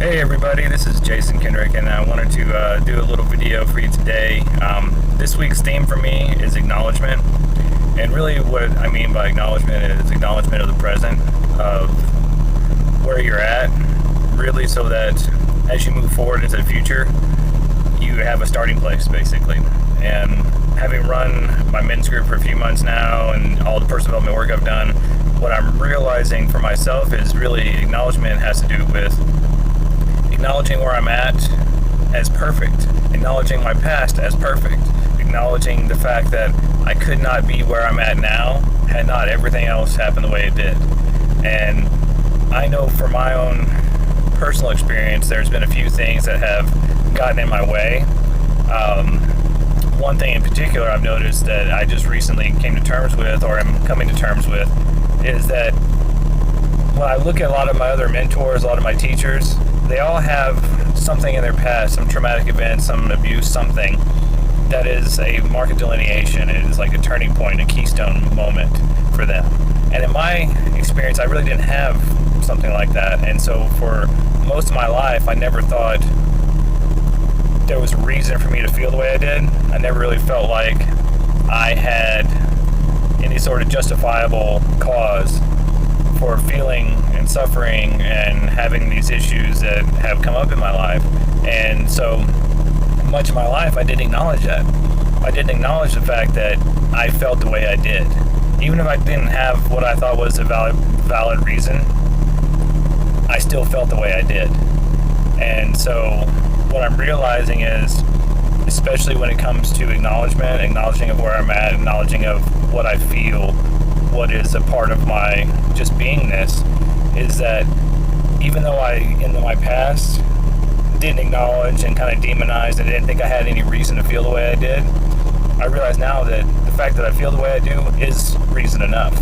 Hey everybody, this is Jason Kendrick, and I wanted to do a little video for you today. This week's theme for me is acknowledgement, and really what I mean by acknowledgement is acknowledgement of the present, of where you're at, really so that as you move forward into the future, you have a starting place basically. And having run my men's group for a few months now and all the personal development work I've done, what I'm realizing for myself is really acknowledgement has to do with acknowledging where I'm at as perfect, acknowledging my past as perfect, acknowledging the fact that I could not be where I'm at now had not everything else happened the way it did. And I know from my own personal experience, there's been a few things that have gotten in my way. One thing in particular I've noticed that I just recently came to terms with, or am coming to terms with, is that when I look at a lot of my other mentors, a lot of my teachers, they all have something in their past, some traumatic event, some abuse, something that is a mark of delineation. It is like a turning point, a keystone moment for them. And in my experience, I really didn't have something like that. And so for most of my life, I never thought there was a reason for me to feel the way I did. I never really felt like I had any sort of justifiable cause for feeling and suffering and having these issues that have come up in my life. And so much of my life I didn't acknowledge that. I didn't acknowledge the fact that I felt the way I did. Even if I didn't have what I thought was a valid reason, I still felt the way I did. And so what I'm realizing is, especially when it comes to acknowledgement, acknowledging of where I'm at, acknowledging of what I feel, what is a part of my just beingness, is that even though I, in my past, didn't acknowledge and kind of demonized and didn't think I had any reason to feel the way I did, I realize now that the fact that I feel the way I do is reason enough.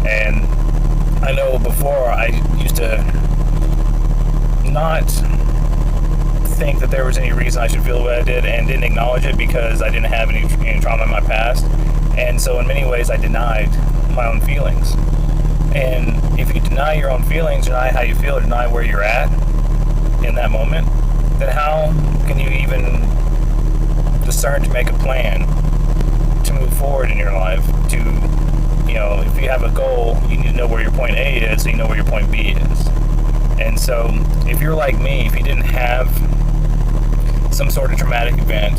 And I know before I used to not think that there was any reason I should feel the way I did and didn't acknowledge it because I didn't have any trauma in my past. And so in many ways I denied my own feelings. And if you deny your own feelings, deny how you feel, deny where you're at in that moment, then how can you even discern to make a plan to move forward in your life? To, if you have a goal, you need to know where your point A is so you know where your point B is. And so if you're like me, if you didn't have some sort of traumatic event,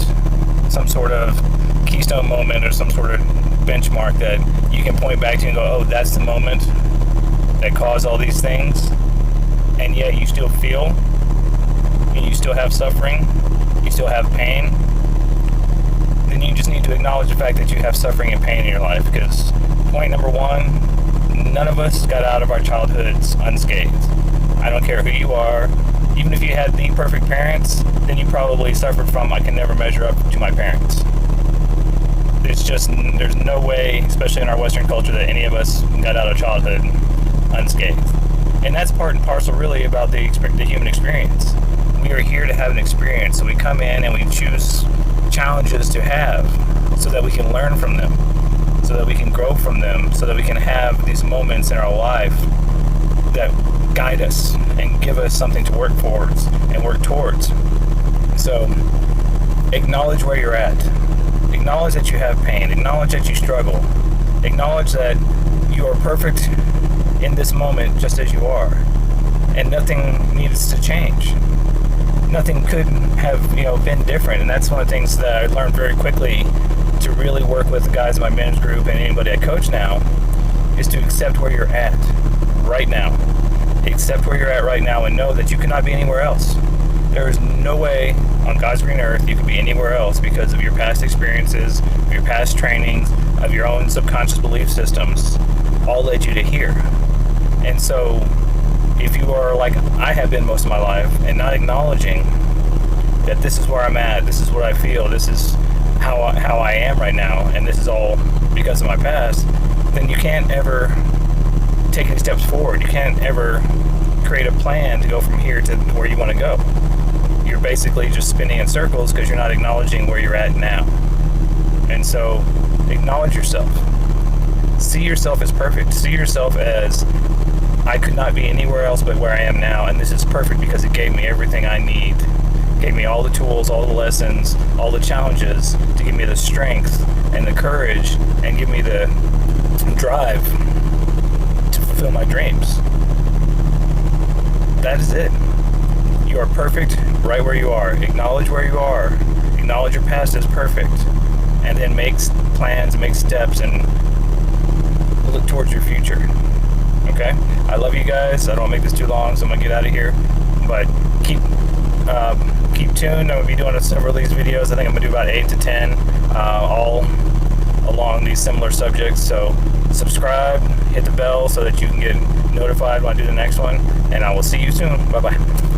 some sort of keystone moment or some sort of benchmark that you can point back to and go, oh, that's the moment that caused all these things, and yet you still feel, and you still have suffering, you still have pain, then you just need to acknowledge the fact that you have suffering and pain in your life. Because point number one, none of us got out of our childhoods unscathed. I don't care who you are. Even if you had the perfect parents, then you probably suffered from, I can never measure up to my parents. There's no way, especially in our Western culture, that any of us got out of childhood unscathed. And that's part and parcel really about the human experience. We are here to have an experience, so we come in and we choose challenges to have so that we can learn from them, so that we can grow from them, so that we can have these moments in our life that guide us and give us something to work towards and work towards. So acknowledge where you're at. Acknowledge that you have pain. Acknowledge that you struggle. Acknowledge that you are perfect in this moment just as you are. And nothing needs to change. Nothing could have, been different. And that's one of the things that I learned very quickly to really work with the guys in my men's group and anybody I coach now, is to accept where you're at right now. Accept where you're at right now and know that you cannot be anywhere else. There is no way on God's green earth you could be anywhere else because of your past experiences, of your past trainings, of your own subconscious belief systems, all led you to here. And so if you are like I have been most of my life and not acknowledging that this is where I'm at, this is what I feel, this is how I am right now, and this is all because of my past, then you can't ever take any steps forward. You can't ever create a plan to go from here to where you want to go. You're basically just spinning in circles because you're not acknowledging where you're at now. And so acknowledge yourself. See yourself as perfect. See yourself as I could not be anywhere else but where I am now, and this is perfect because it gave me everything I need. It gave me all the tools, all the lessons, all the challenges to give me the strength and the courage and give me the drive to fulfill my dreams. That is it. You are perfect right where you are. Acknowledge where you are. Acknowledge your past is perfect. And then make plans, make steps, and look towards your future. Okay? I love you guys. I don't want to make this too long, so I'm going to get out of here. But keep tuned. I'm going to be doing several of these videos. I think I'm going to do about 8 to 10, all along these similar subjects. So subscribe, hit the bell so that you can get notified when I do the next one. And I will see you soon. Bye-bye.